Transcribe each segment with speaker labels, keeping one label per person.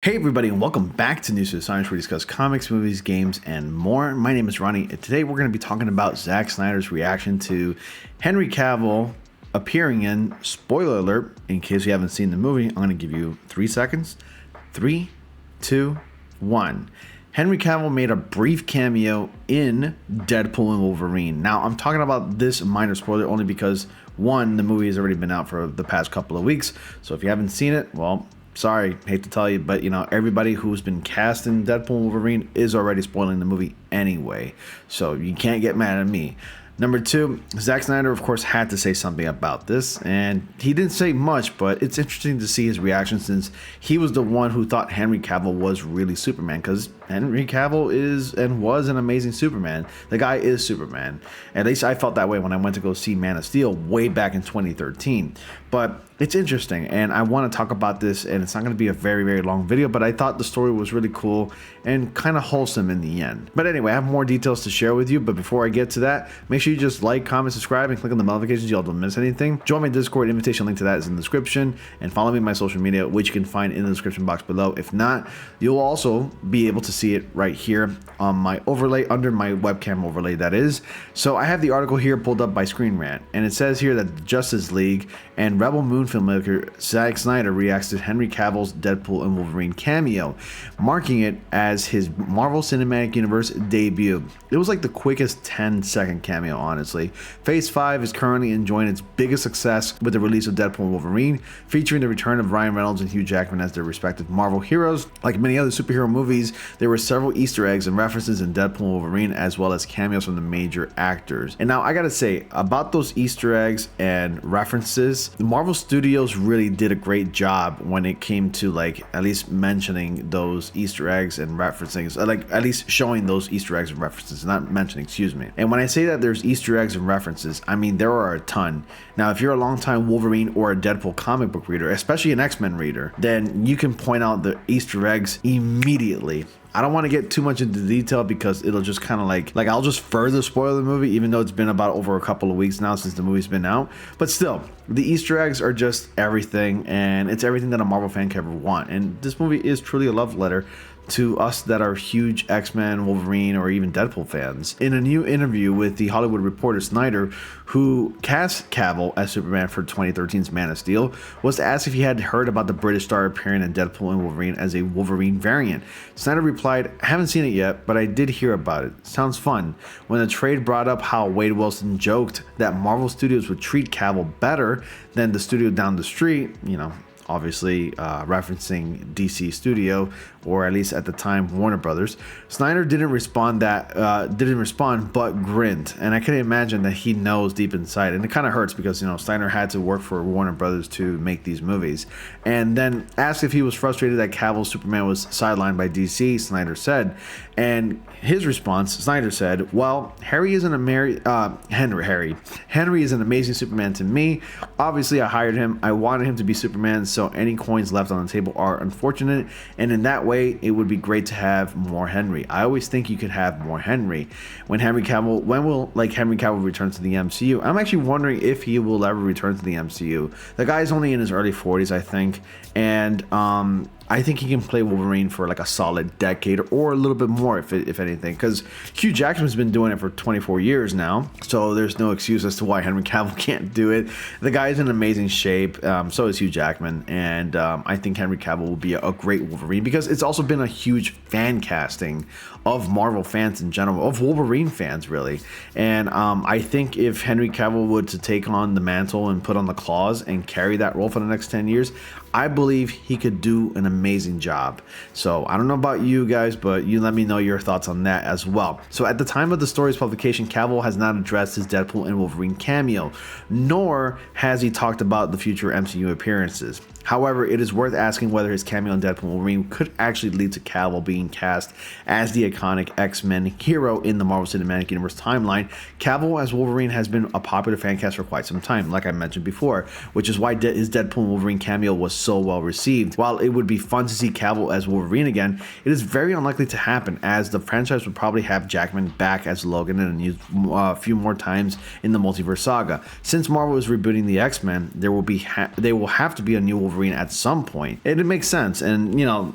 Speaker 1: Hey everybody, and welcome back to News to the Science, where we discuss comics, movies, games, and more. My name is Ronnie, and today we're going to be talking about Zack Snyder's reaction to Henry Cavill appearing in, spoiler alert, in case you haven't seen the movie, I'm going to give you 3 seconds. 3, 2, 1. Henry Cavill made a brief cameo in Deadpool and Wolverine. Now, I'm talking about this minor spoiler only because, one, the movie has already been out for the past couple of weeks, so if you haven't seen it, well, sorry, hate to tell you, but everybody who's been cast in Deadpool and Wolverine is already spoiling the movie anyway, so you can't get mad at me. Number two, Zack Snyder, of course, had to say something about this, and he didn't say much, but it's interesting to see his reaction since he was the one who thought Henry Cavill was really Superman, because Henry Cavill is and was an amazing Superman. The guy is Superman. At least I felt that way when I went to go see Man of Steel way back in 2013. But it's interesting, and I want to talk about this, and it's not going to be a very, very long video, but I thought the story was really cool and kind of wholesome in the end. But anyway, I have more details to share with you, but before I get to that, make sure you just like, comment, subscribe, and click on the notifications so you don't miss anything. Join my Discord, invitation link to that is in the description, and follow me on my social media, which you can find in the description box below. If not, you'll also be able to see it right here on my overlay, under my webcam overlay, that is. So I have the article here pulled up by Screen Rant, and it says here that the Justice League and Rebel Moon filmmaker Zack Snyder reacts to Henry Cavill's Deadpool and Wolverine cameo, marking it as his Marvel Cinematic Universe debut. It was like the quickest 10-second cameo, honestly. Phase 5 is currently enjoying its biggest success with the release of Deadpool and Wolverine, featuring the return of Ryan Reynolds and Hugh Jackman as their respective Marvel heroes. Like many other superhero movies, there were several Easter eggs and references in Deadpool and Wolverine, as well as cameos from the major actors. And now I gotta say, about those Easter eggs and references, the Marvel Studios really did a great job when it came to at least mentioning those Easter eggs and referencing, at least showing those Easter eggs and references, not mentioning, excuse me. And when I say that there's Easter eggs and references, I mean there are a ton. Now, if you're a longtime Wolverine or a Deadpool comic book reader, especially an X-Men reader, then you can point out the Easter eggs immediately. I don't want to get too much into detail because it'll just kind of like I'll just further spoil the movie, even though it's been about over a couple of weeks now since the movie's been out. But still, the Easter eggs are just everything, and it's everything that a Marvel fan can ever want. And this movie is truly a love letter to us that are huge X-Men, Wolverine, or even Deadpool fans. In a new interview with The Hollywood Reporter, Snyder, who cast Cavill as Superman for 2013's Man of Steel, was asked if he had heard about the British star appearing in Deadpool and Wolverine as a Wolverine variant. Snyder replied, "I haven't seen it yet, but I did hear about it. Sounds fun." When the trade brought up how Wade Wilson joked that Marvel Studios would treat Cavill better than the studio down the street, obviously referencing DC Studio, or at least at the time Warner Brothers, Snyder didn't respond but grinned, and I can imagine that he knows deep inside, and it kind of hurts because Snyder had to work for Warner Brothers to make these movies. And then asked if he was frustrated that Cavill's Superman was sidelined by DC, Snyder said, and his response, Snyder said, "Well, Henry is an amazing Superman to me. Obviously, I hired him. I wanted him to be Superman, so any coins left on the table are unfortunate, and in that way, it would be great to have more Henry. I always think you could have more Henry. When will Henry Cavill return to the MCU? I'm actually wondering if he will ever return to the MCU. The guy's only in his early 40s, I think, and I think he can play Wolverine for a solid decade or a little bit more, if anything, because Hugh Jackman's been doing it for 24 years now, so there's no excuse as to why Henry Cavill can't do it. The guy's in amazing shape, so is Hugh Jackman, and I think Henry Cavill will be a great Wolverine because it's also been a huge fan casting of Marvel fans in general, of Wolverine fans really, and I think if Henry Cavill were to take on the mantle and put on the claws and carry that role for the next 10 years, I believe he could do an amazing job. So I don't know about you guys, but you let me know your thoughts on that as well. So at the time of the story's publication, Cavill has not addressed his Deadpool and Wolverine cameo, nor has he talked about the future MCU appearances. However, it is worth asking whether his cameo in Deadpool and Wolverine could actually lead to Cavill being cast as the iconic X-Men hero in the Marvel Cinematic Universe timeline. Cavill as Wolverine has been a popular fan cast for quite some time, like I mentioned before, which is why his Deadpool and Wolverine cameo was so well received. While it would be fun to see Cavill as Wolverine again, it is very unlikely to happen, as the franchise would probably have Jackman back as Logan and used a few more times in the multiverse saga. Since Marvel is rebooting the X-Men, they will have to be a new Wolverine Wolverine at some point. And it makes sense. And, you know,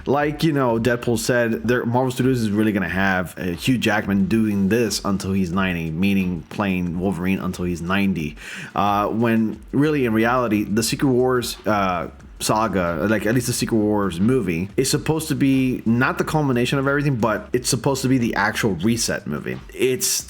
Speaker 1: like, you know, Deadpool said, Marvel Studios is really going to have Hugh Jackman doing this until he's 90, meaning playing Wolverine until he's 90. When really, in reality, the Secret Wars saga, like at least the Secret Wars movie, is supposed to be not the culmination of everything, but it's supposed to be the actual reset movie. It's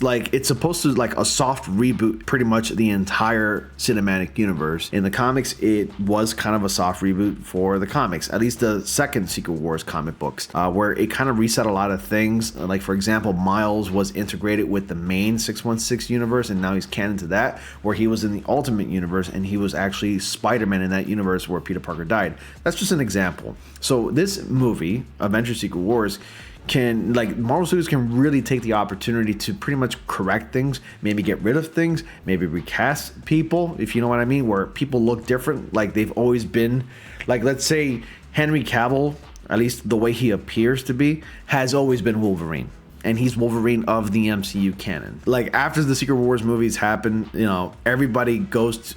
Speaker 1: supposed to like a soft reboot pretty much the entire cinematic universe. In the comics, it was kind of a soft reboot for the comics, at least the second Secret Wars comic books, where it kind of reset a lot of things. Like, for example, Miles was integrated with the main 616 universe, and now he's canon to that, where he was in the Ultimate Universe, and he was actually Spider-Man in that universe where Peter Parker died. That's just an example. So this movie, Avengers Secret Wars, can, like, Marvel Studios can really take the opportunity to pretty much correct things, maybe get rid of things, maybe recast people, if you know what I mean, where people look different, like they've always been. Like, let's say Henry Cavill, at least the way he appears to be, has always been Wolverine. And he's Wolverine of the MCU canon. Like, after the Secret Wars movies happen, you know, everybody goes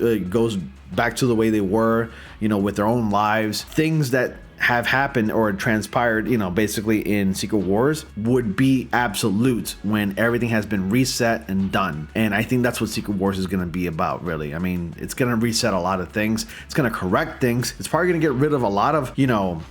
Speaker 1: back to the way they were, you know, with their own lives. Things that have happened or transpired, you know, basically in Secret Wars would be absolute when everything has been reset and done. And I think that's what Secret Wars is going to be about, really. I mean, it's going to reset a lot of things. It's going to correct things. It's probably going to get rid of a lot of, you know,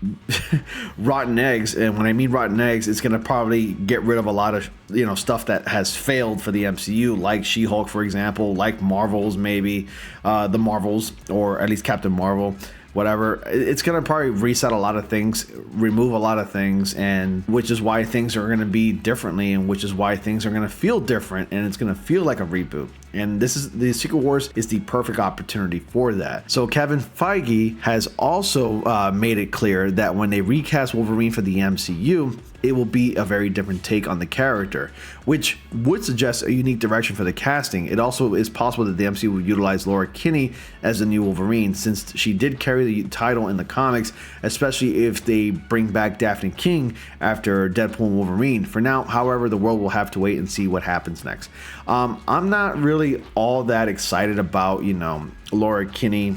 Speaker 1: rotten eggs. And when I mean rotten eggs, it's going to probably get rid of a lot of, you know, stuff that has failed for the MCU, like She-Hulk, for example, like Marvels, maybe the Marvels, or at least Captain Marvel. Whatever, it's gonna probably reset a lot of things, remove a lot of things, and which is why things are gonna be differently, and which is why things are gonna feel different, and it's gonna feel like a reboot. And the Secret Wars is the perfect opportunity for that. So Kevin Feige has also made it clear that when they recast Wolverine for the MCU, it will be a very different take on the character, which would suggest a unique direction for the casting. It also is possible that the MCU would utilize Laura Kinney as the new Wolverine, since she did carry the title in the comics, especially if they bring back Daphne King after Deadpool and Wolverine. For now, however, the world will have to wait and see what happens next. I'm not really all that excited about, you know, Laura Kinney,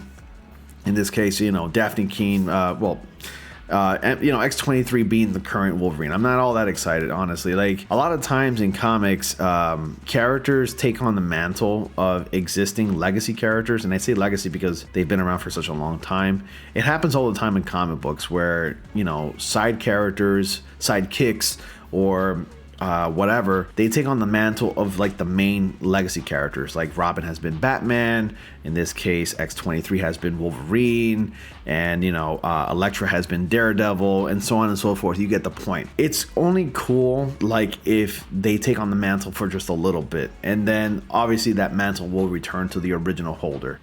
Speaker 1: in this case, you know, Daphne King, and, you know, X-23 being the current Wolverine. I'm not all that excited, honestly. Like, a lot of times in comics, characters take on the mantle of existing legacy characters, and I say legacy because they've been around for such a long time. It happens all the time in comic books where, you know, side characters, sidekicks, or whatever, they take on the mantle of like the main legacy characters. Like Robin has been Batman, in this case X-23 has been Wolverine, and, you know, Elektra has been Daredevil, and so on and so forth. You get the point. It's only cool like if they take on the mantle for just a little bit, and then obviously that mantle will return to the original holder.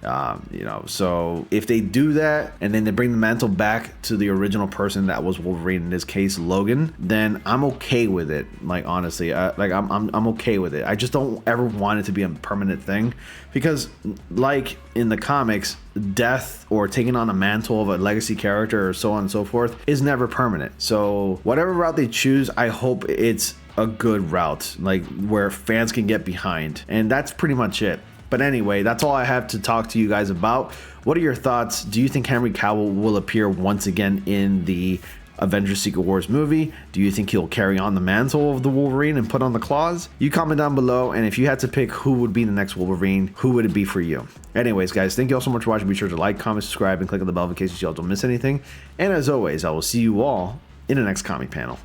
Speaker 1: You know, so if they do that and then they bring the mantle back to the original person that was Wolverine, in this case Logan, then I'm okay with it. Like, honestly, like I'm okay with it. I just don't ever want it to be a permanent thing, because like in the comics, death or taking on a mantle of a legacy character or so on and so forth is never permanent. So whatever route they choose, I hope it's a good route, like where fans can get behind. And that's pretty much it. But anyway, that's all I have to talk to you guys about. What are your thoughts? Do you think Henry Cavill will appear once again in the Avengers Secret Wars movie? Do you think he'll carry on the mantle of the Wolverine and put on the claws? You comment down below, and if you had to pick who would be the next Wolverine, who would it be for you? Anyways, guys, thank you all so much for watching. Be sure to like, comment, subscribe, and click on the bell in case you all don't miss anything. And as always, I will see you all in the next comic panel.